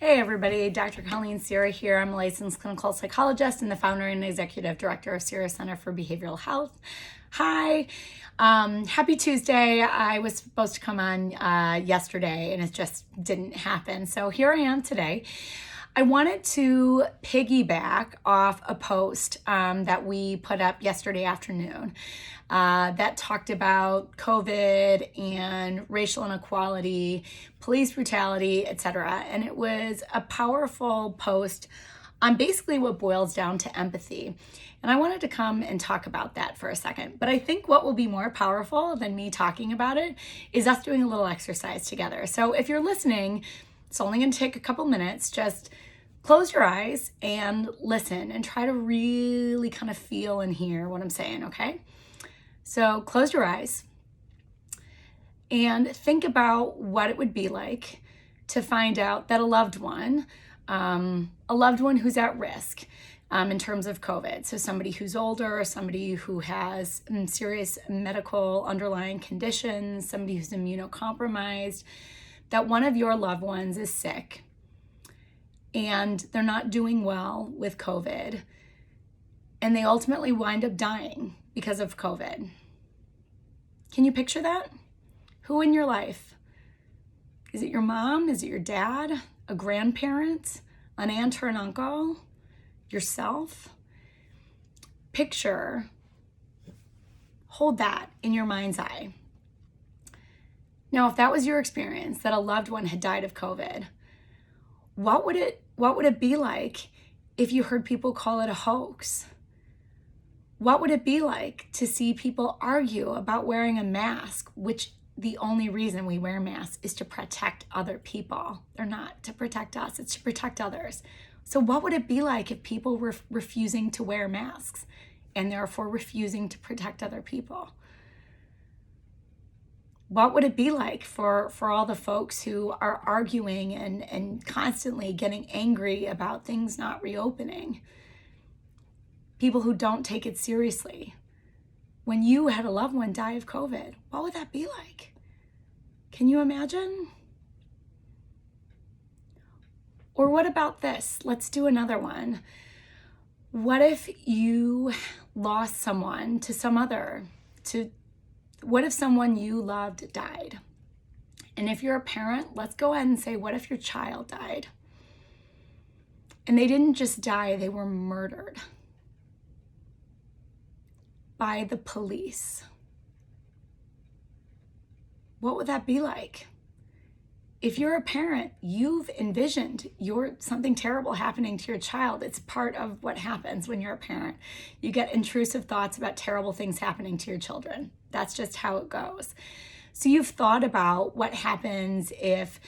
Hey everybody, Dr. Cira here. I'm a licensed clinical psychologist and the founder and executive director of Cira Center for Behavioral Health. Hi, happy Tuesday. I was supposed to come on yesterday and it just didn't happen. So here I am today. I wanted to piggyback off a post that we put up yesterday afternoon that talked about COVID and racial inequality, police brutality, etc. And it was a powerful post on basically what boils down to empathy. And I wanted to come and talk about that for a second. But I think what will be more powerful than me talking about it is us doing a little exercise together. So if you're listening, it's only going to take a couple minutes. Just close your eyes and listen and try to really kind of feel and hear what I'm saying, okay? So close your eyes and think about what it would be like to find out that a loved one who's at risk in terms of COVID. So somebody who's older, somebody who has serious medical underlying conditions, somebody who's immunocompromised, that one of your loved ones is sick and they're not doing well with COVID, and they ultimately wind up dying because of COVID. Can you picture that? Who in your life? Is it your mom? Is it your dad? A grandparent? An aunt or an uncle? Yourself? Picture, hold that in your mind's eye. Now, if that was your experience, that a loved one had died of COVID, what would it be like if you heard people call it a hoax? What would it be like to see people argue about wearing a mask, which the only reason we wear masks is to protect other people? They're not to protect us, it's to protect others. So what would it be like if people were refusing to wear masks and therefore refusing to protect other people? What would it be like for all the folks who are arguing and constantly getting angry about things not reopening? People who don't take it seriously. When you had a loved one die of COVID, what would that be like? Can you imagine? Or what about this? Let's do another one. What if you lost someone what if someone you loved died? And if you're a parent, let's go ahead and say, what if your child died? And they didn't just die, they were murdered by the police. What would that be like? If you're a parent, you've envisioned something terrible happening to your child. It's part of what happens when you're a parent. You get intrusive thoughts about terrible things happening to your children. That's just how it goes. So you've thought about what happens if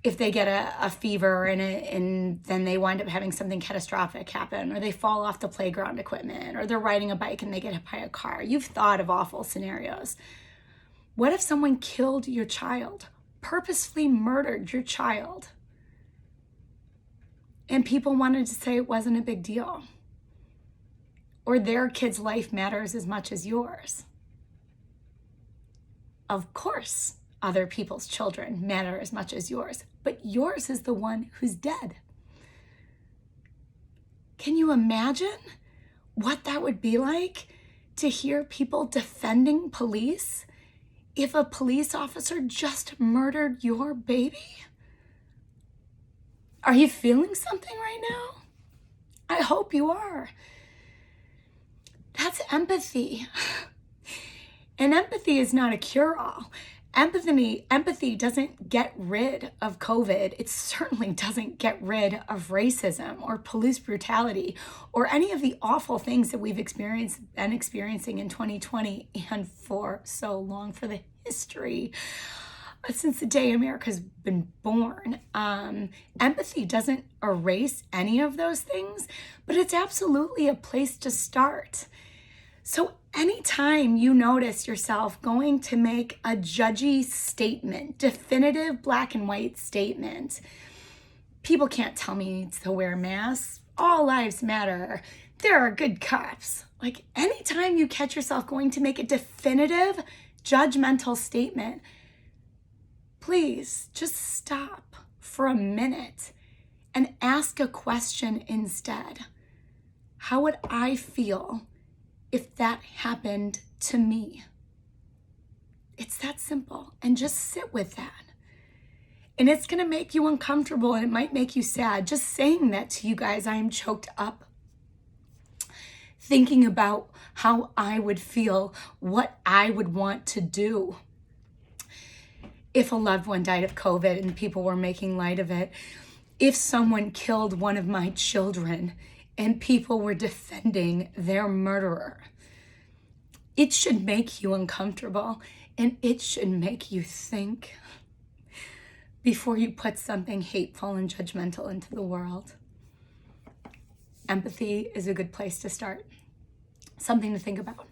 they get a fever and then they wind up having something catastrophic happen, or they fall off the playground equipment, or they're riding a bike and they get hit by a car. You've thought of awful scenarios. What if someone killed your child? Purposefully murdered your child, and people wanted to say it wasn't a big deal, or their kid's life matters as much as yours? Of course, other people's children matter as much as yours, but yours is the one who's dead. Can you imagine what that would be like to hear people defending police if a police officer just murdered your baby? Are you feeling something right now? I hope you are. That's empathy. And empathy is not a cure-all. Empathy doesn't get rid of COVID. It certainly doesn't get rid of racism or police brutality or any of the awful things that we've been experiencing in 2020 and for so long, for the history since the day America's been born. Empathy doesn't erase any of those things, but it's absolutely a place to start. So anytime you notice yourself going to make a judgy statement, definitive black and white statement, people can't tell me to wear masks, all lives matter, there are good cops. Like, anytime you catch yourself going to make a definitive judgmental statement, please just stop for a minute and ask a question instead. How would I feel if that happened to me? It's that simple. And just sit with that. And it's going to make you uncomfortable and it might make you sad. Just saying that to you guys, I am choked up. Thinking about how I would feel, what I would want to do if a loved one died of COVID and people were making light of it. If someone killed one of my children and people were defending their murderer. It should make you uncomfortable and it should make you think before you put something hateful and judgmental into the world. Empathy is a good place to start. Something to think about.